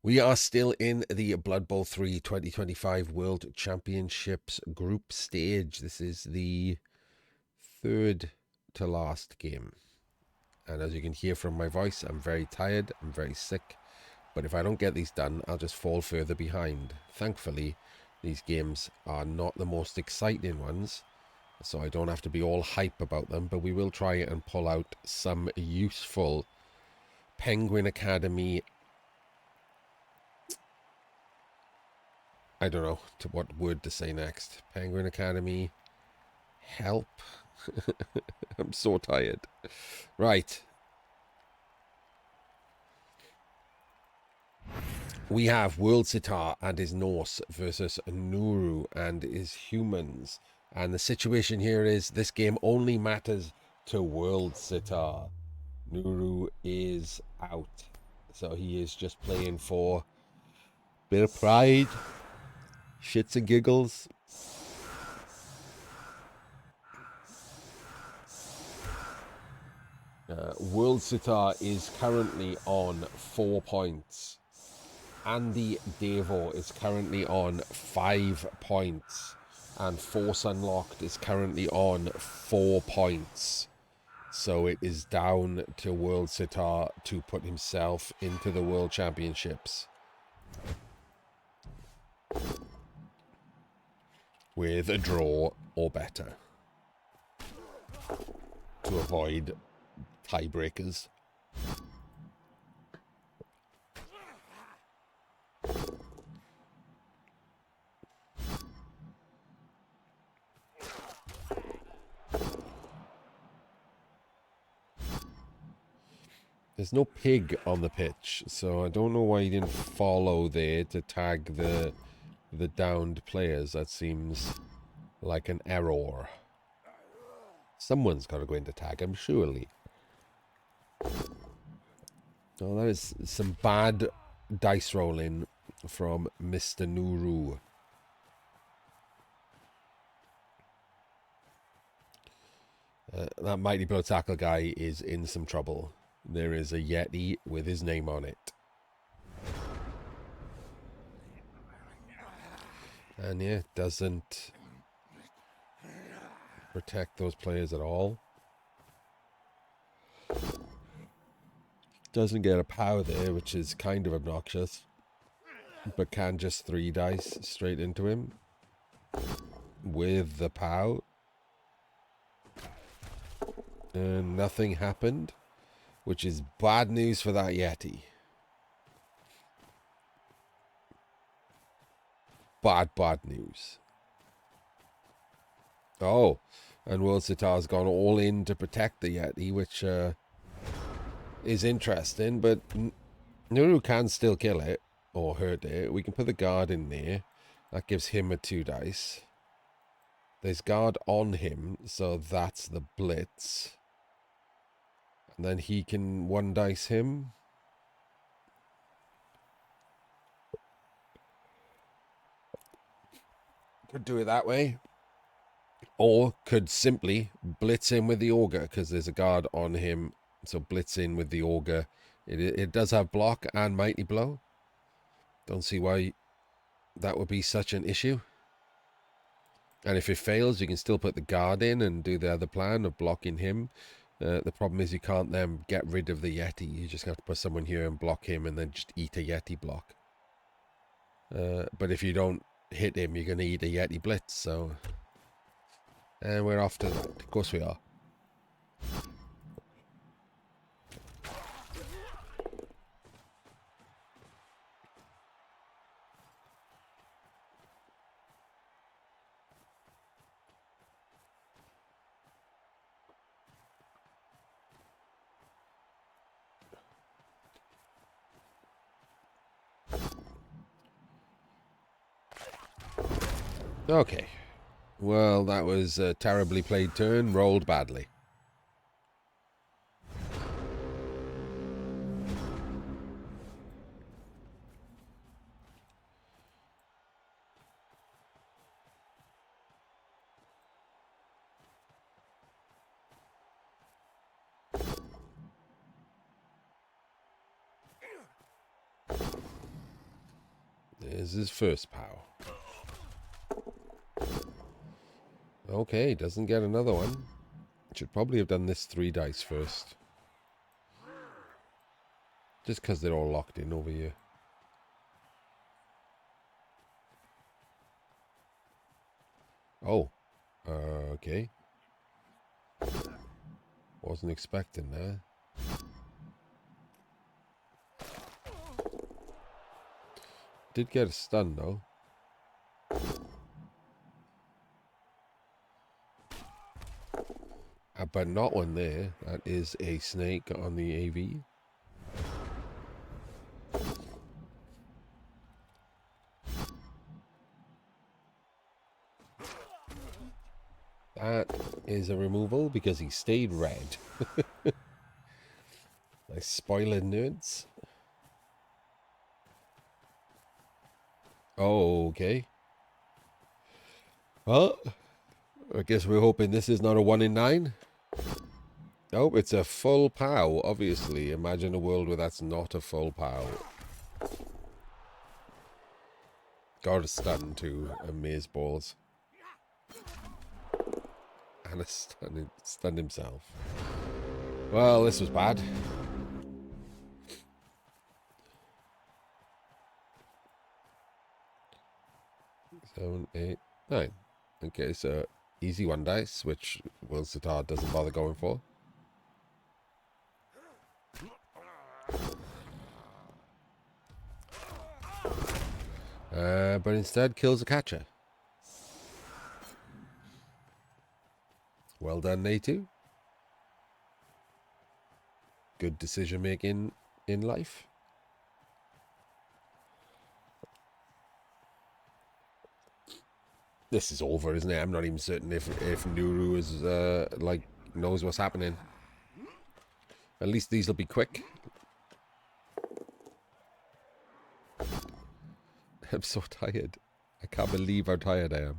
We are still in the Blood Bowl 3 2025 World Championships group stage. This is the third to last game. And as you can hear from my voice, I'm very tired, I'm very sick. But if I don't get these done, I'll just fall further behind. Thankfully, these games are not the most exciting ones, so I don't have to be all hype about them. But we will try and pull out some useful Penguin Academy, I don't know to what word to say next. Penguin Academy help. I'm so tired. Right. We have Worldsitar and his Norse versus Nourrrou and his humans. And the situation here is this game only matters to Worldsitar. Nourrrou is out. So he is just playing for a bit of pride, shits and giggles. Worldsitar is currently on 4 points. Andy Devo is currently on 5 points. And Force Unlocked is currently on 4 points. So it is down to Worldsitar to put himself into the World Championships with a draw or better to avoid tiebreakers. There's no pig on the pitch, so I don't know why he didn't follow there to tag the downed players. That seems like an error. Someone's got to go in to tag him, surely. Oh, that is some bad dice rolling from Mr. Nourrrou. That Mighty Blow Tackle guy is in some trouble. There is a Yeti with his name on it. And yeah, doesn't protect those players at all. Doesn't get a power there, which is kind of obnoxious. But can just 3 dice straight into him with the POW. And nothing happened, which is bad news for that Yeti. Bad news. Oh, and Worldsitar's gone all in to protect the Yeti, which is interesting, but Nourrrou can still kill it or hurt it. We can put the guard in there. That gives him a 2 dice. There's guard on him, so that's the blitz. And then he can 1 dice him. Could do it that way. Or could simply blitz him with the auger, because there's a guard on him. So blitz in with the auger. It does have block and mighty blow. Don't see why that would be such an issue. And if it fails, you can still put the guard in and do the other plan of blocking him. The problem is you can't then get rid of the Yeti. You just have to put someone here and block him and then just eat a Yeti block. But if you don't hit him, you're going to eat a Yeti blitz. So, and we're off to that. Of course we are. Okay. Well, that was a terribly played turn, rolled badly. There's his first pow. Okay, doesn't get another one. Should probably have done this 3 dice first. Just because they're all locked in over here. Oh. Okay. Wasn't expecting that. Did get a stun though. But not one there. That is a snake on the AV. That is a removal because he stayed red. Nice spoiler nerds. Oh, okay. Well, I guess we're hoping this is not a 1 in 9. Nope, it's a full POW, obviously. Imagine a world where that's not a full POW. Got a stun to amaze balls. And a stunned himself. Well, this was bad. Seven, 8, 9. Okay, so easy 1 dice, which Worldsitar doesn't bother going for. But instead kills a catcher. Well done, Natu. Good decision making in life. This is over, isn't it? I'm not even certain if Nourrrou is like knows what's happening. At least these will be quick. I'm so tired. I can't believe how tired I am.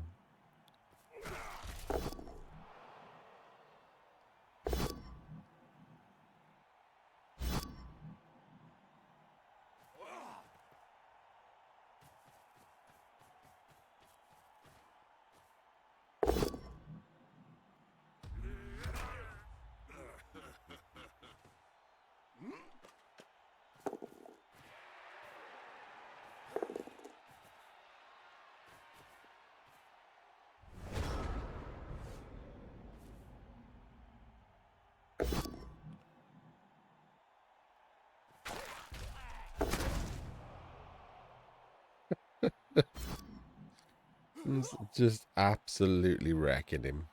Just absolutely wrecking him.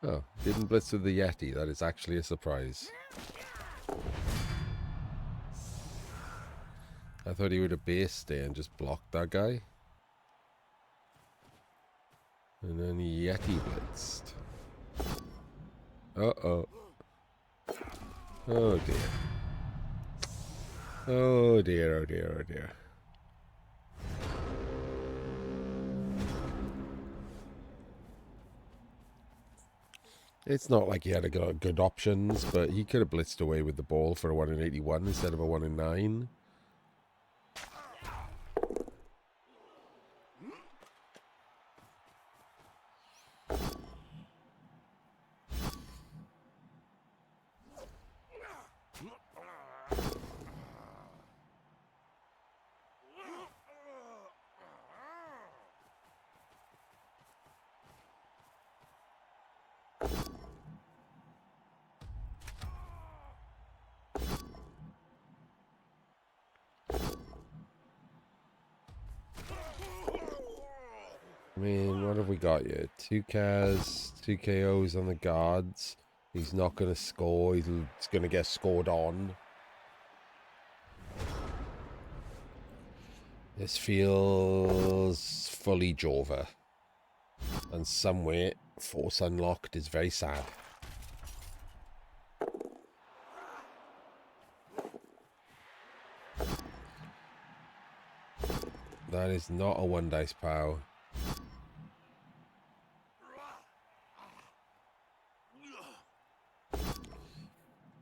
Oh, didn't blitz with the Yeti. That is actually a surprise. I thought he would have based there and just blocked that guy. And then Yeti blitzed. Uh-oh. Oh dear. Oh dear, oh dear, oh dear. It's not like he had a good options, but he could have blitzed away with the ball for a 1 in 81 instead of a 1 in 9. I mean, what have we got here? 2 Ks, 2 KOs on the guards. He's not going to score. He's going to get scored on. This feels fully Jova. And somewhere, Force Unlocked is very sad. That is not a 1 dice pow.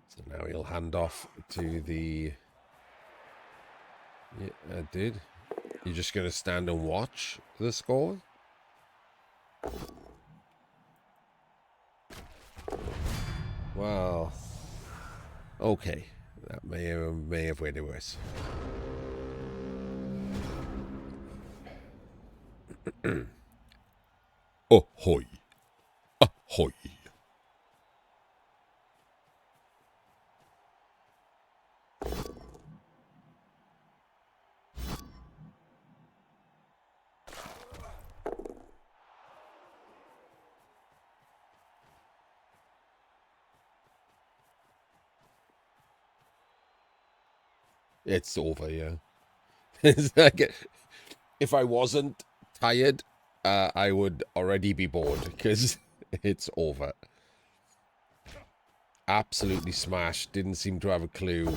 So now he'll hand off to the... Yeah, I did. You're just going to stand and watch the score? Well, okay. That may have made it worse. Ahoy. Ahoy. It's over, yeah. It's like, if I wasn't tired, I would already be bored, because it's over. Absolutely smashed. Didn't seem to have a clue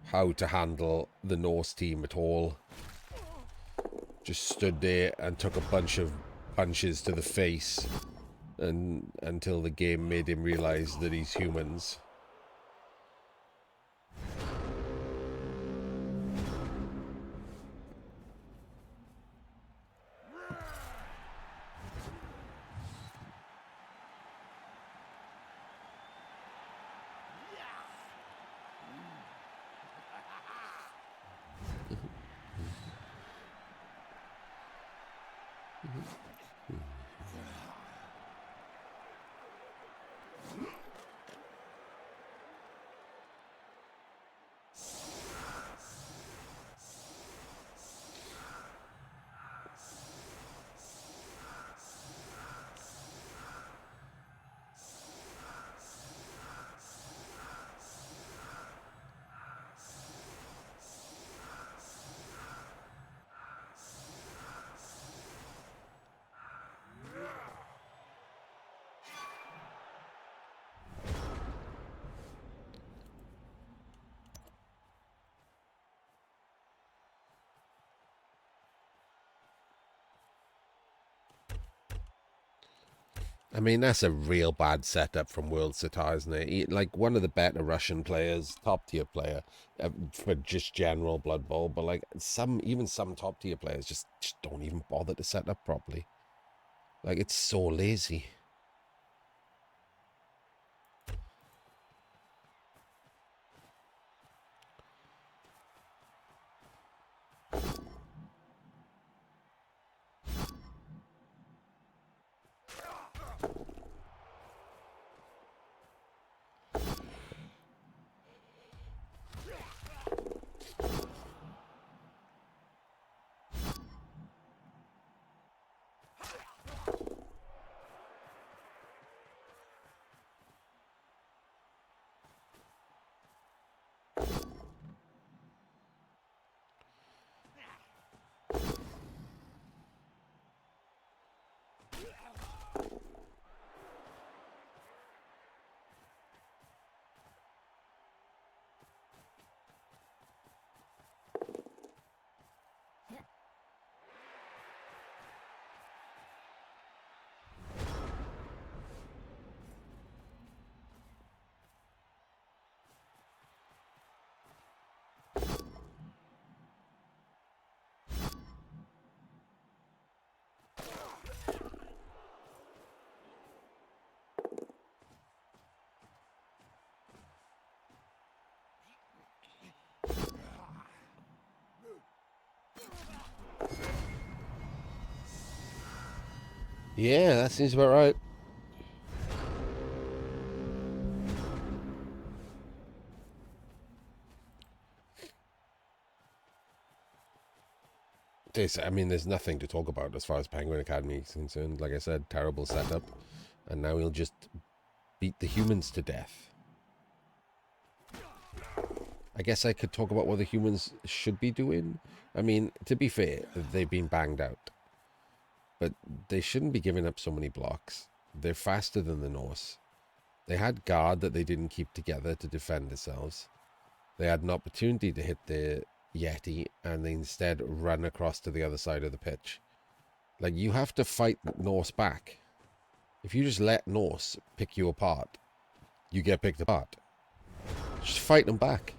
how to handle the Norse team at all. Just stood there and took a bunch of punches to the face, and until the game made him realize that he's humans. I mean, that's a real bad setup from Worldsitar, isn't it? Like, one of the better Russian players, top-tier player, for just general Blood Bowl, but, like, even some top-tier players just don't even bother to set up properly. Like, it's so lazy. Yeah, that seems about right. I mean, there's nothing to talk about as far as Penguin Academy is concerned. Like I said, terrible setup. And now he'll just beat the humans to death. I guess I could talk about what the humans should be doing. I mean, to be fair, they've been banged out. But they shouldn't be giving up so many blocks. They're faster than the Norse. They had guard that they didn't keep together to defend themselves. They had an opportunity to hit their Yeti and they instead run across to the other side of the pitch. Like, you have to fight Norse back. If you just let Norse pick you apart, you get picked apart. Just fight them back.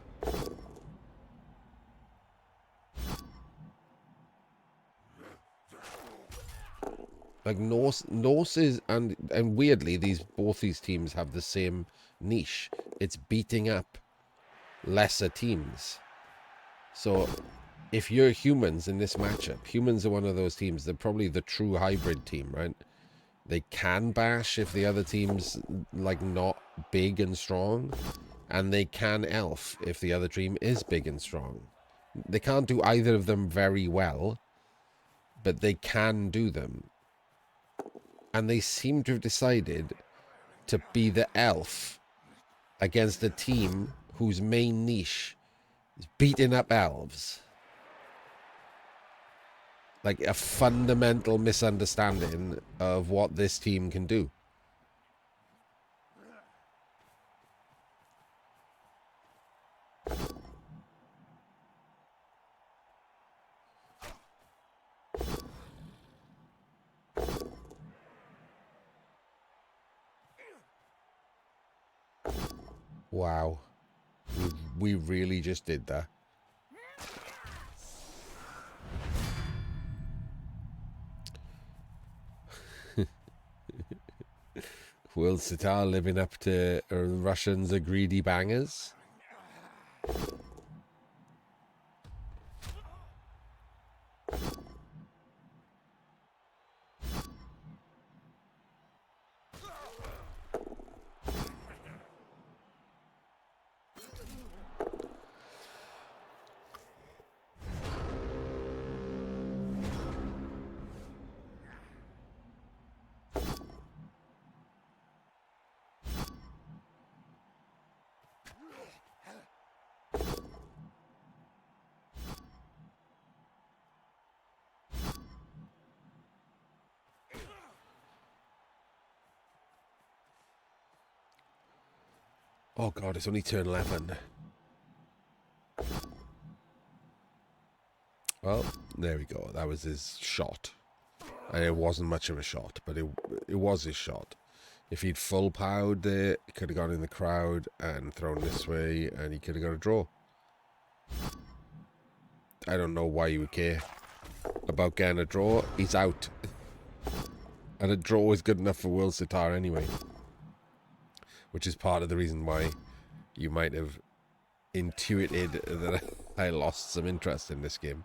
Like, Norse is, and weirdly, both these teams have the same niche. It's beating up lesser teams. So, if you're humans in this matchup, humans are one of those teams. They're probably the true hybrid team, right? They can bash if the other team's, like, not big and strong. And they can elf if the other team is big and strong. They can't do either of them very well, but they can do them. And they seem to have decided to be the elf against a team whose main niche is beating up elves. Like, a fundamental misunderstanding of what this team can do. Wow. We really just did that. Worldsitar living up to Russians are greedy bangers. Oh god, it's only turn 11. Well, there we go. That was his shot. And it wasn't much of a shot, but it was his shot. If he'd full powered there, he could have gone in the crowd and thrown this way, and he could have got a draw. I don't know why you would care about getting a draw. He's out. And a draw is good enough for Worldsitar anyway. Which is part of the reason why you might have intuited that I lost some interest in this game.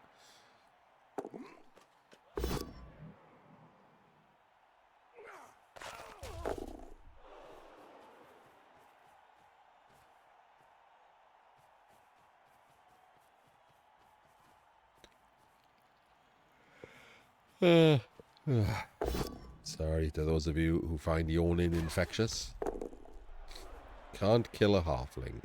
Sorry to those of you who find yawning infectious. Can't kill a halfling.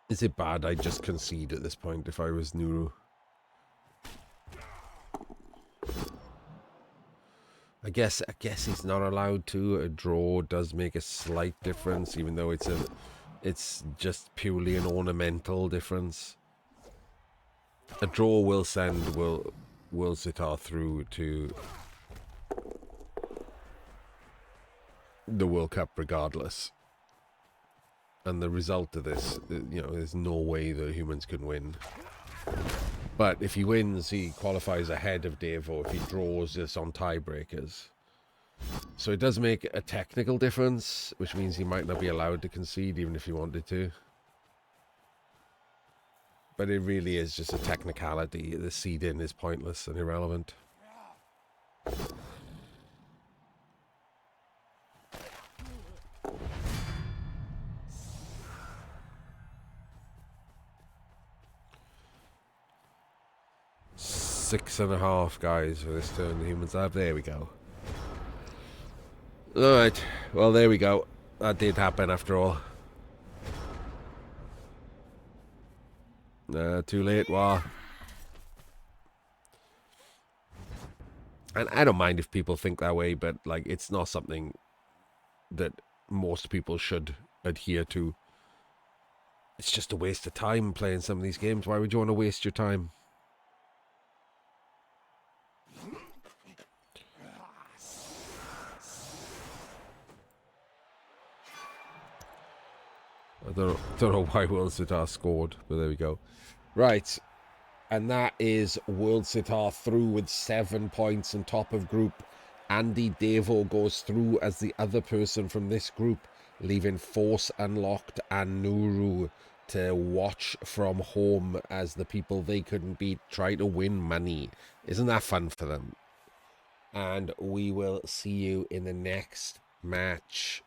Is it bad I just concede at this point if I was Nourrrou? I guess he's not allowed to. A draw does make a slight difference, even though it's just purely an ornamental difference. A draw will send Worldsitar through to the World Cup regardless. And the result of this, there's no way the humans can win. But if he wins, he qualifies ahead of Devo. If he draws, it's on tiebreakers. So it does make a technical difference, which means he might not be allowed to concede even if he wanted to. But it really is just a technicality. The seed-in is pointless and irrelevant. Six and a half guys for this turn the humans have. There we go. Alright, well there we go. That did happen after all. Too late, wow. And I don't mind if people think that way, but like it's not something that most people should adhere to. It's just a waste of time playing some of these games. Why would you want to waste your time? I don't know why Worldsitar scored, but there we go. Right, and that is Worldsitar through with 7 points on top of group. Andy Devo goes through as the other person from this group, leaving Force Unlocked and Nourrrou to watch from home as the people they couldn't beat try to win money. Isn't that fun for them? And we will see you in the next match.